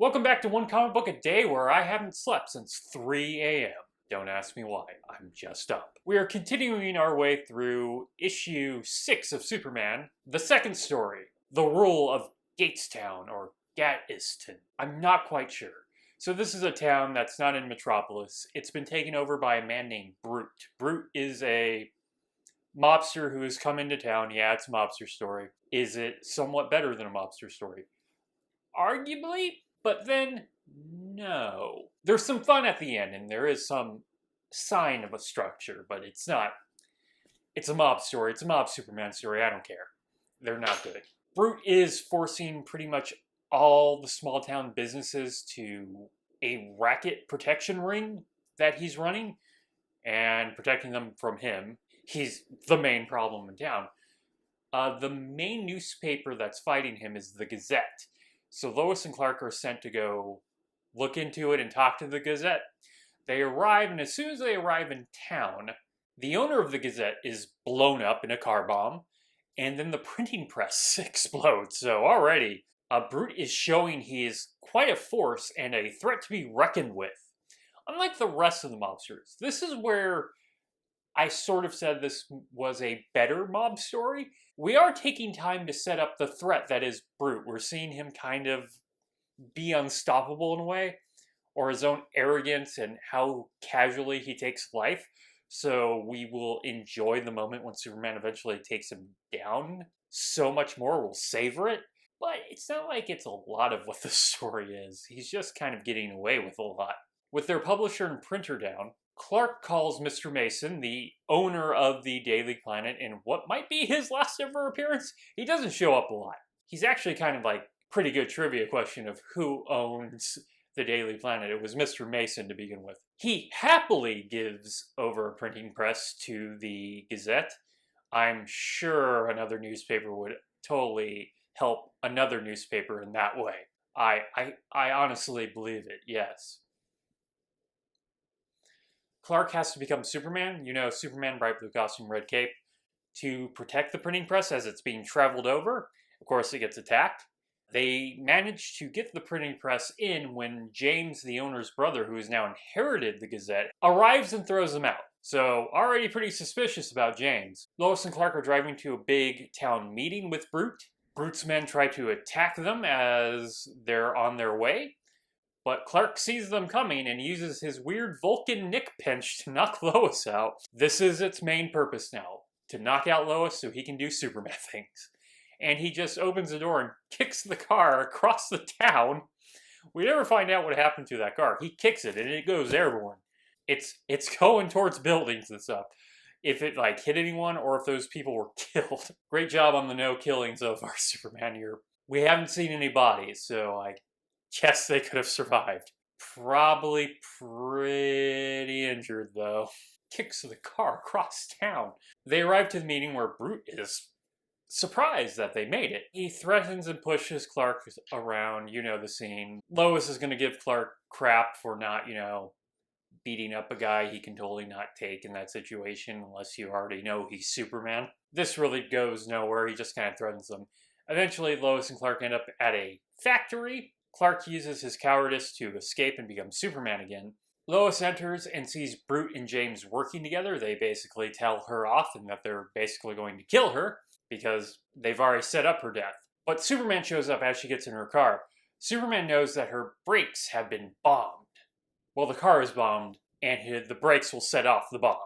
Welcome back to One Comic Book a Day, where I haven't slept since 3 a.m. Don't ask me why, I'm just up. We are continuing our way through issue 6 of Superman, the second story, The Rule of Gateston, or Gateston. I'm not quite sure. So this is a town that's not in Metropolis. It's been taken over by a man named Brute. Brute is a mobster who has come into town. Yeah, it's a mobster story. Is it somewhat better than a mobster story? Arguably, but then no. There's some fun at the end, and there is some sign of a structure, but it's not. It's a mob story. It's a mob Superman story. I don't care. They're not good. Brute is forcing pretty much all the small town businesses to a racket protection ring that he's running and protecting them from him. He's the main problem in town. The main newspaper that's fighting him is the Gazette. So Lois and Clark are sent to go look into it and talk to the Gazette. They arrive, and as soon as they arrive in town, the owner of the Gazette is blown up in a car bomb, and then the printing press explodes. So already, Brute is showing he is quite a force and a threat to be reckoned with. Unlike the rest of the mobsters, this is where I sort of said this was a better mob story. We are taking time to set up the threat that is Brute. We're seeing him kind of be unstoppable in a way, or his own arrogance and how casually he takes life. So we will enjoy the moment when Superman eventually takes him down so much more. We'll savor it. But it's not like it's a lot of what the story is. He's just kind of getting away with a lot. With their publisher and printer down, Clark calls Mr. Mason, the owner of the Daily Planet, in what might be his last ever appearance. He doesn't show up a lot. He's actually kind of like pretty good trivia question of who owns the Daily Planet. It was Mr. Mason to begin with. He happily gives over a printing press to the Gazette. I'm sure another newspaper would totally help another newspaper in that way. I honestly believe it, yes. Clark has to become Superman, Superman, bright blue costume, red cape, to protect the printing press as it's being traveled over. Of course, it gets attacked. They manage to get the printing press in when James, the owner's brother, who has now inherited the Gazette, arrives and throws them out. So, already pretty suspicious about James. Lois and Clark are driving to a big town meeting with Brute. Brute's men try to attack them as they're on their way. But Clark sees them coming and uses his weird Vulcan Nick pinch to knock Lois out. This is its main purpose now, to knock out Lois so he can do Superman things. And he just opens the door and kicks the car across the town. We never find out what happened to that car. He kicks it and it goes airborne. It's going towards buildings and stuff. If it hit anyone or if those people were killed. Great job on the no killings of our Superman here. We haven't seen any bodies, so I guess they could have survived. Probably pretty injured, though. Kicks the car across town. They arrive to the meeting where Brute is surprised that they made it. He threatens and pushes Clark around, the scene. Lois is going to give Clark crap for not, beating up a guy he can totally not take in that situation unless you already know he's Superman. This really goes nowhere. He just kind of threatens them. Eventually, Lois and Clark end up at a factory. Clark uses his cowardice to escape and become Superman again. Lois enters and sees Brute and James working together. They basically tell her off and that they're basically going to kill her because they've already set up her death. But Superman shows up as she gets in her car. Superman knows that her brakes have been bombed. Well, the car is bombed and the brakes will set off the bomb.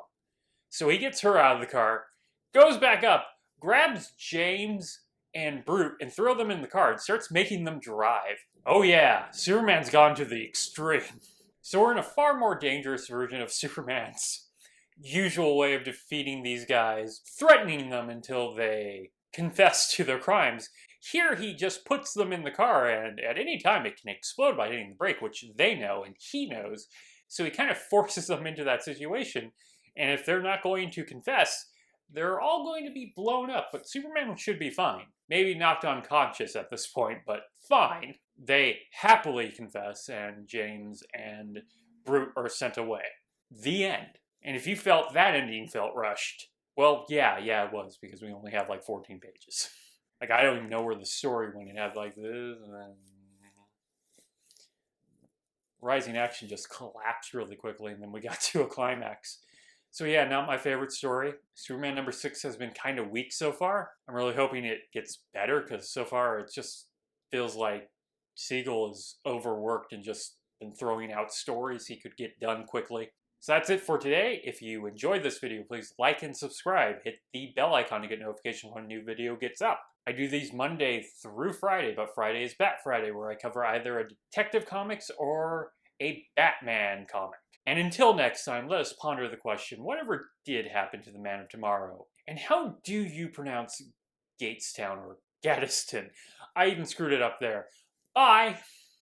So he gets her out of the car, goes back up, grabs James and Brute and throw them in the car and starts making them drive. Oh yeah, Superman's gone to the extreme. So we're in a far more dangerous version of Superman's usual way of defeating these guys, threatening them until they confess to their crimes. Here he just puts them in the car and at any time it can explode by hitting the brake, which they know and he knows. So he kind of forces them into that situation. And if they're not going to confess, they're all going to be blown up, but Superman should be fine. Maybe knocked unconscious at this point, but fine. They happily confess, and James and Brute are sent away. The end. And if you felt that ending felt rushed, well, yeah, it was, because we only have 14 pages. I don't even know where the story went. It had this, and then rising action just collapsed really quickly, and then we got to a climax. So yeah, not my favorite story. Superman number 6 has been kind of weak so far. I'm really hoping it gets better, because so far it just feels like Siegel is overworked and just been throwing out stories he could get done quickly. So that's it for today. If you enjoyed this video, please like and subscribe. Hit the bell icon to get notification when a new video gets up. I do these Monday through Friday, but Friday is Bat Friday, where I cover either a Detective Comics or a Batman comic. And until next time, let us ponder the question, whatever did happen to the Man of Tomorrow? And how do you pronounce Gatestown or Gateston? I even screwed it up there. Bye!